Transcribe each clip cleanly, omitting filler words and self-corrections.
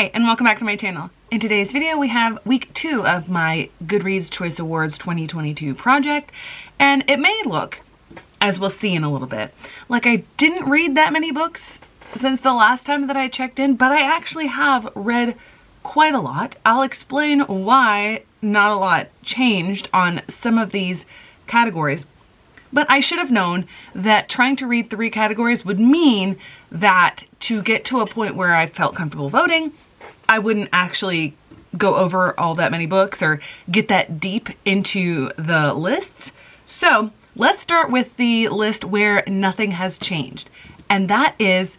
Hi, and welcome back to my channel. In today's video, we have week 2 of my Goodreads Choice Awards 2022 project, and it may look, as we'll see in a little bit, like I didn't read that many books since the last time that I checked in, but I actually have read quite a lot. I'll explain why not a lot changed on some of these categories. But I should have known that trying to read 3 categories would mean that to get to a point where I felt comfortable voting, I wouldn't actually go over all that many books or get that deep into the lists. So let's start with the list where nothing has changed, and that is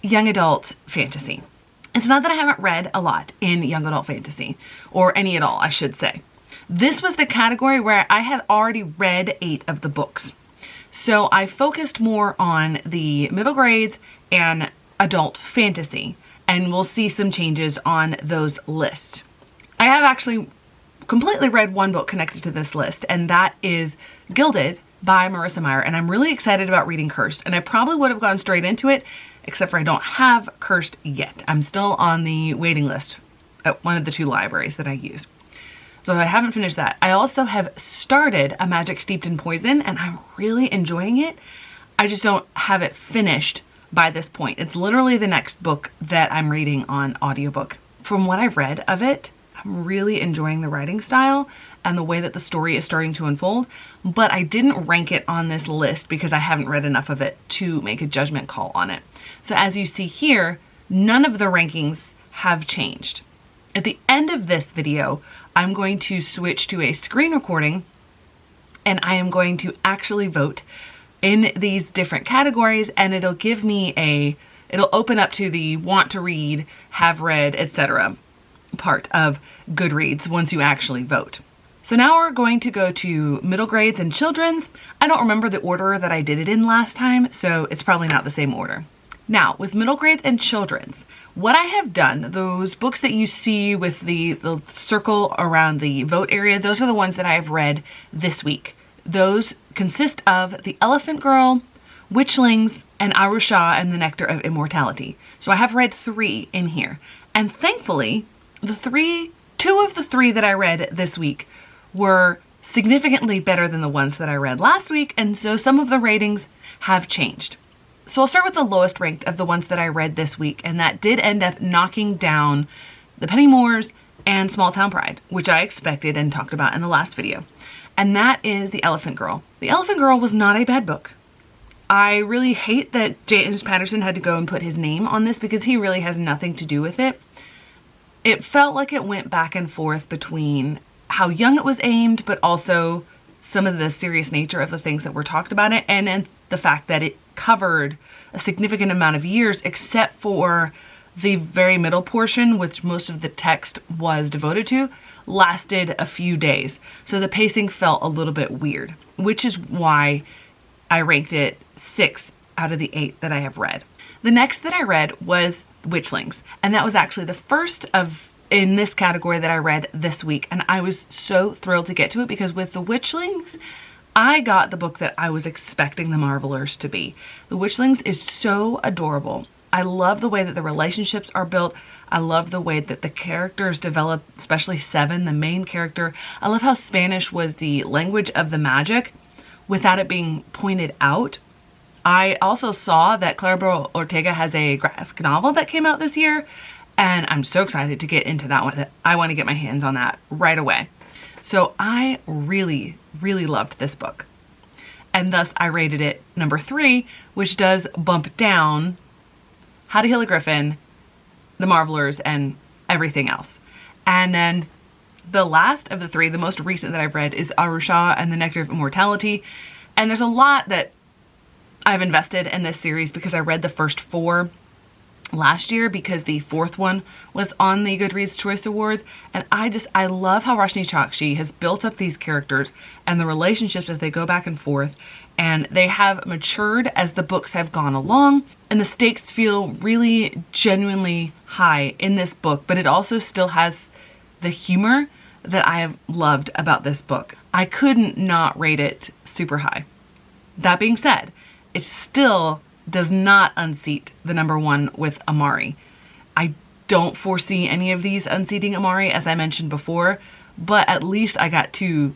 young adult fantasy. It's not that I haven't read a lot in young adult fantasy, or any at all, I should say. This was the category where I had already read 8 of the books. So I focused more on the middle grades and adult fantasy, and we'll see some changes on those lists. I have actually completely read one book connected to this list, and that is Gilded by Marissa Meyer, and I'm really excited about reading Cursed, and I probably would have gone straight into it, except for I don't have Cursed yet. I'm still on the waiting list at one of the 2 libraries that I use. So I haven't finished that. I also have started A Magic Steeped in Poison, and I'm really enjoying it. I just don't have it finished by this point. It's literally the next book that I'm reading on audiobook. From what I've read of it, I'm really enjoying the writing style and the way that the story is starting to unfold, but I didn't rank it on this list because I haven't read enough of it to make a judgment call on it. So as you see here, none of the rankings have changed. At the end of this video, I'm going to switch to a screen recording, and I am going to actually vote in these different categories, and it'll give me it'll open up to the want to read, have read, etc. part of Goodreads once you actually vote. So now we're going to go to middle grades and children's. I don't remember the order that I did it in last time, so it's probably not the same order. Now, with middle grades and children's, what I have done, those books that you see with the circle around the vote area, those are the ones that I have read this week. Those consist of The Elephant Girl, Witchlings, and Arusha and the Nectar of Immortality. So I have read 3 in here. And thankfully, 2 of the 3 that I read this week were significantly better than the ones that I read last week, and so some of the ratings have changed. So I'll start with the lowest ranked of the ones that I read this week, and that did end up knocking down The Pennymoors and Small Town Pride, which I expected and talked about in the last video. And that is The Elephant Girl. The Elephant Girl was not a bad book. I really hate that James Patterson had to go and put his name on this because he really has nothing to do with it. It felt like it went back and forth between how young it was aimed, but also some of the serious nature of the things that were talked about it, and the fact that it covered a significant amount of years except for the very middle portion, which most of the text was devoted to, lasted a few days. So the pacing felt a little bit weird, which is why I ranked it 6 out of the 8 that I have read. The next that I read was Witchlings, and that was actually the first in this category that I read this week, and I was so thrilled to get to it because with the Witchlings, I got the book that I was expecting the Marvelers to be. The Witchlings is so adorable. I love the way that the relationships are built. I love the way that the characters develop, especially Seven, the main character. I love how Spanish was the language of the magic without it being pointed out. I also saw that Claribel Ortega has a graphic novel that came out this year, and I'm so excited to get into that one. I want to get my hands on that right away. So I really, really loved this book. And thus I rated it number 3, which does bump down How to Heal a Griffin, The Marvelers, and everything else. And then the last of the 3, the most recent that I've read, is Arusha and the Nectar of Immortality. And there's a lot that I've invested in this series because I read the first 4 last year because the 4th one was on the Goodreads Choice Awards, and I love how Roshni Chokshi has built up these characters and the relationships as they go back and forth, and they have matured as the books have gone along, and the stakes feel really genuinely high in this book, but it also still has the humor that I have loved about this book. I couldn't not rate it super high. That being said, it still does not unseat the number 1 with Amari. I don't foresee any of these unseating Amari, as I mentioned before, but at least I got 2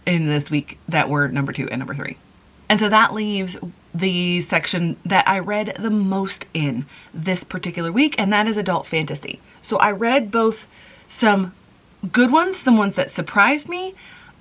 in this week that were number 2 and number 3. And so that leaves the section that I read the most in this particular week, and that is adult fantasy. So I read both some good ones, some ones that surprised me,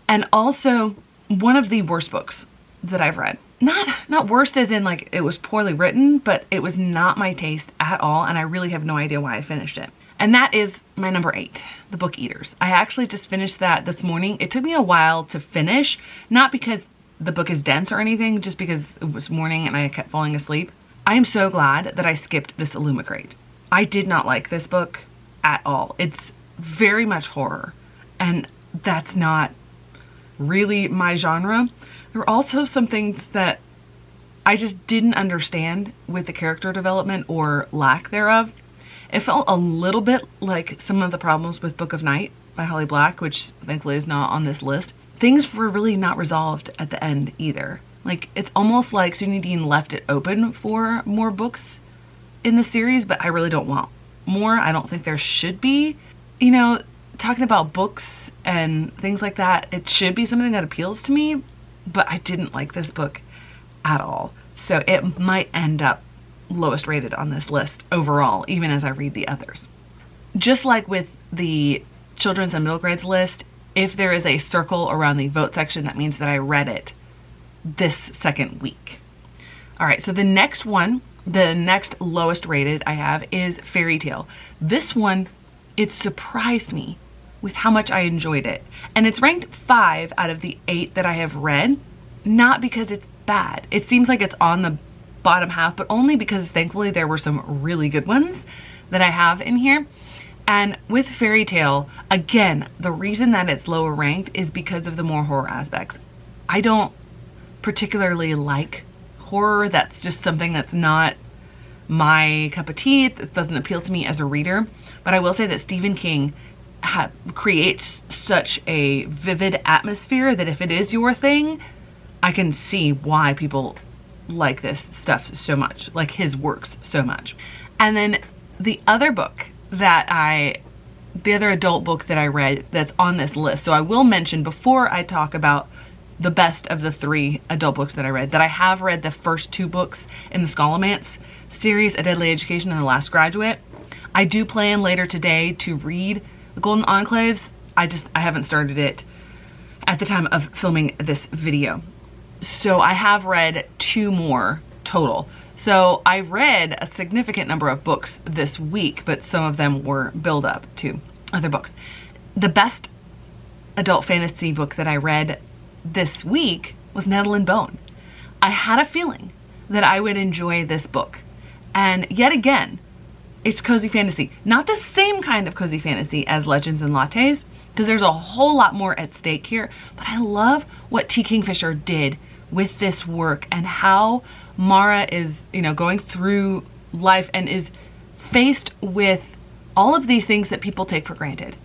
and also one of the worst books that I've read. Not worst as in like it was poorly written, but it was not my taste at all, and I really have no idea why I finished it. And that is my number 8, The Book Eaters. I actually just finished that this morning. It took me a while to finish, not because the book is dense or anything, just because it was morning and I kept falling asleep. I am so glad that I skipped this Illumicrate. I did not like this book at all. It's very much horror, and that's not really my genre. There were also some things that I just didn't understand with the character development or lack thereof. It felt a little bit like some of the problems with Book of Night by Holly Black, which thankfully is not on this list. Things were really not resolved at the end either. Like, it's almost like Sunyi Dean left it open for more books in the series, but I really don't want more. I don't think there should be. You know, talking about books and things like that, it should be something that appeals to me, but I didn't like this book at all. So it might end up lowest rated on this list overall, even as I read the others. Just like with the children's and middle grades list, if there is a circle around the vote section, that means that I read it this second week. All right, so the next one, the next lowest rated I have is Fairy Tale. This one, it surprised me with how much I enjoyed it. And it's ranked 5 out of the 8 that I have read, not because it's bad. It seems like it's on the bottom half, but only because thankfully there were some really good ones that I have in here. And with Fairy Tale, again, the reason that it's lower ranked is because of the more horror aspects. I don't particularly like horror. That's just something that's not my cup of tea. It doesn't appeal to me as a reader. But I will say that Stephen King creates such a vivid atmosphere that if it is your thing, I can see why people like this stuff so much, like his works so much. And then the other book the other adult book that I read that's on this list, so I will mention before I talk about the best of the 3 adult books that I read, that I have read the first 2 books in the Scholomance series, A Deadly Education and The Last Graduate. I do plan later today to read The Golden Enclaves. I haven't started it at the time of filming this video. So I have read 2 more total. So I read a significant number of books this week, but some of them were build up to other books. The best adult fantasy book that I read this week was Nettle and Bone. I had a feeling that I would enjoy this book. And yet again, it's cozy fantasy. Not the same kind of cozy fantasy as Legends and Lattes, because there's a whole lot more at stake here. But I love what T. Kingfisher did with this work and how Mara is, going through life and is faced with all of these things that people take for granted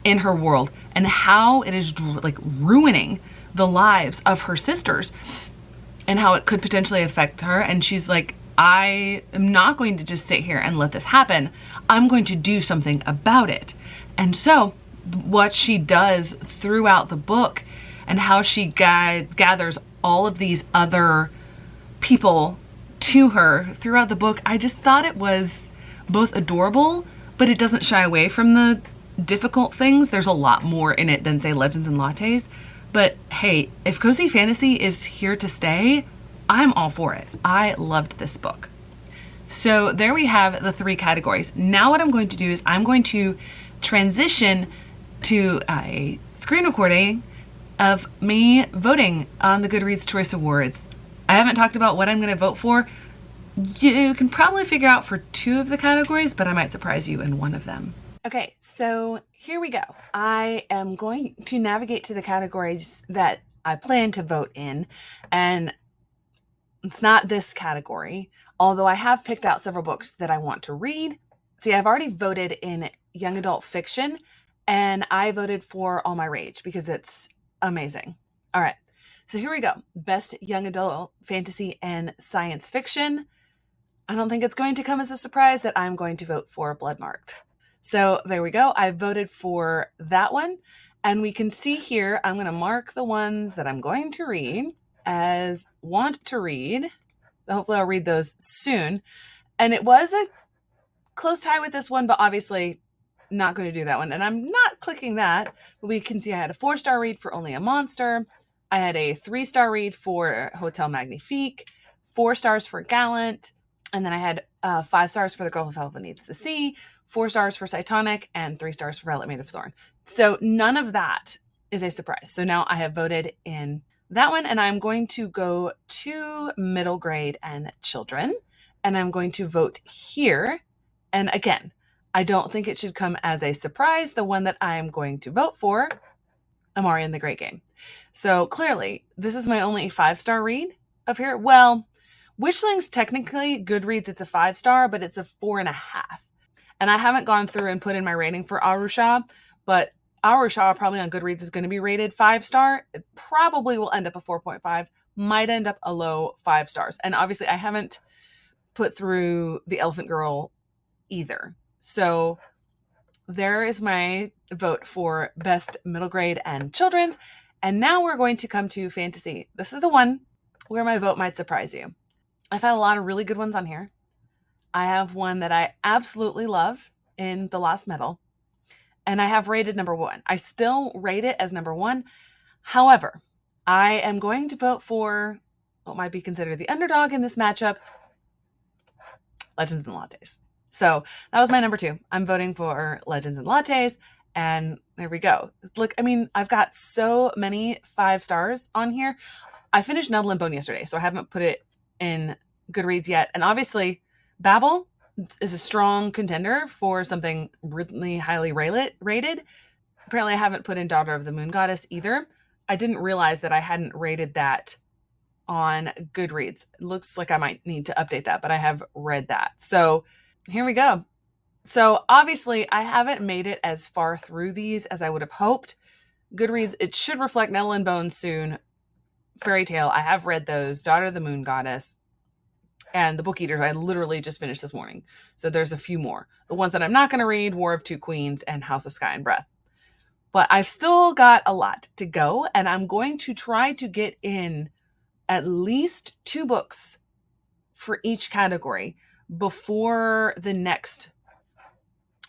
in her world, and how it is like ruining the lives of her sisters and how it could potentially affect her. And she's like, I am not going to just sit here and let this happen. I'm going to do something about it. And so what she does throughout the book and how she gathers all of these other people to her throughout the book, I just thought it was both adorable, but it doesn't shy away from the difficult things. There's a lot more in it than, say, Legends and Lattes. But hey, if cozy fantasy is here to stay, I'm all for it. I loved this book. So there we have the 3 categories. Now what I'm going to do is I'm going to transition to a screen recording of me voting on the Goodreads Choice Awards. I haven't talked about what I'm going to vote for. You can probably figure out for 2 of the categories, but I might surprise you in one of them. Okay, so here we go. I am going to navigate to the categories that I plan to vote in, and it's not this category, although I have picked out several books that I want to read. See, I've already voted in young adult fiction, and I voted for All My Rage because it's amazing. All right, so here we go. Best young adult fantasy and science fiction. I don't think it's going to come as a surprise that I'm going to vote for Blood Marked. So there we go. I voted for that one. And we can see here, I'm going to mark the ones that I'm going to read as want to read. Hopefully I'll read those soon. And it was a close tie with this one, but obviously not going to do that one. And I'm not clicking that, but we can see I had a 4-star read for Only a Monster. I had a 3-star read for Hotel Magnifique, 4 stars for Gallant, and then I had 5 stars for The Girl Who Fell Beneath the Sea, 4 stars for Cytonic, and 3 stars for Violet Made of Thorn. So none of that is a surprise. So now I have voted in that one, and I'm going to go to middle grade and children, and I'm going to vote here. And again, I don't think it should come as a surprise. The one that I'm going to vote for, Amari and the Great Game. So clearly, this is my only 5-star read of here. Well, Witchlings, technically, Goodreads, it's a 5-star, but it's a 4.5. And I haven't gone through and put in my rating for Arusha, but Arusha probably on Goodreads is going to be rated 5-star. It probably will end up a 4.5, might end up a low 5 stars. And obviously, I haven't put through The Elephant Girl either. So there is my vote for best middle grade and children's. And now we're going to come to fantasy. This is the one where my vote might surprise you. I've had a lot of really good ones on here. I have one that I absolutely love in The Lost Metal, and I have rated number 1. I still rate it as number 1. However, I am going to vote for what might be considered the underdog in this matchup, Legends and Lattes. So that was my number 2. I'm voting for Legends and Lattes, and there we go. Look, I mean, I've got so many 5 stars on here. I finished Nettle and Bone yesterday, so I haven't put it in Goodreads yet. And obviously, Babel is a strong contender for something really highly rated. Apparently, I haven't put in Daughter of the Moon Goddess either. I didn't realize that I hadn't rated that on Goodreads. It looks like I might need to update that, but I have read that. So here we go. So obviously, I haven't made it as far through these as I would have hoped. Goodreads, it should reflect Nettle and Bone soon. Fairy Tale, I have read those. Daughter of the Moon Goddess. And the Book Eaters, I literally just finished this morning. So there's a few more. The ones that I'm not going to read, War of Two Queens and House of Sky and Breath. But I've still got a lot to go, and I'm going to try to get in at least 2 books for each category before the next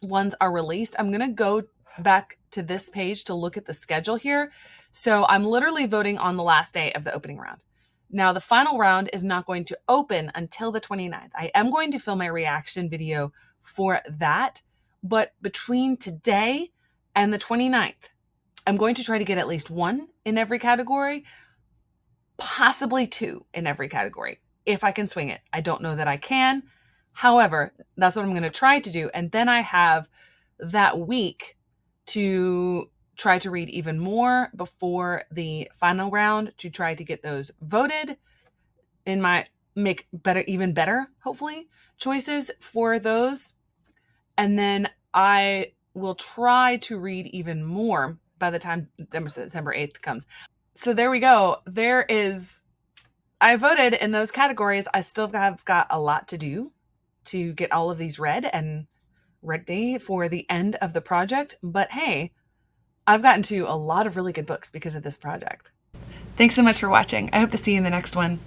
ones are released. I'm going to go back to this page to look at the schedule here. So I'm literally voting on the last day of the opening round. Now, the final round is not going to open until the 29th. I am going to film a reaction video for that, but between today and the 29th, I'm going to try to get at least 1 in every category, possibly 2 in every category, if I can swing it. I don't know that I can. However, that's what I'm going to try to do. And then I have that week to try to read even more before the final round to try to get those voted in my make better, even better, hopefully, choices for those. And then I will try to read even more by the time December 8th comes. So there we go. I voted in those categories. I still have got a lot to do to get all of these read and ready for the end of the project. But hey, I've gotten to a lot of really good books because of this project. Thanks so much for watching. I hope to see you in the next one.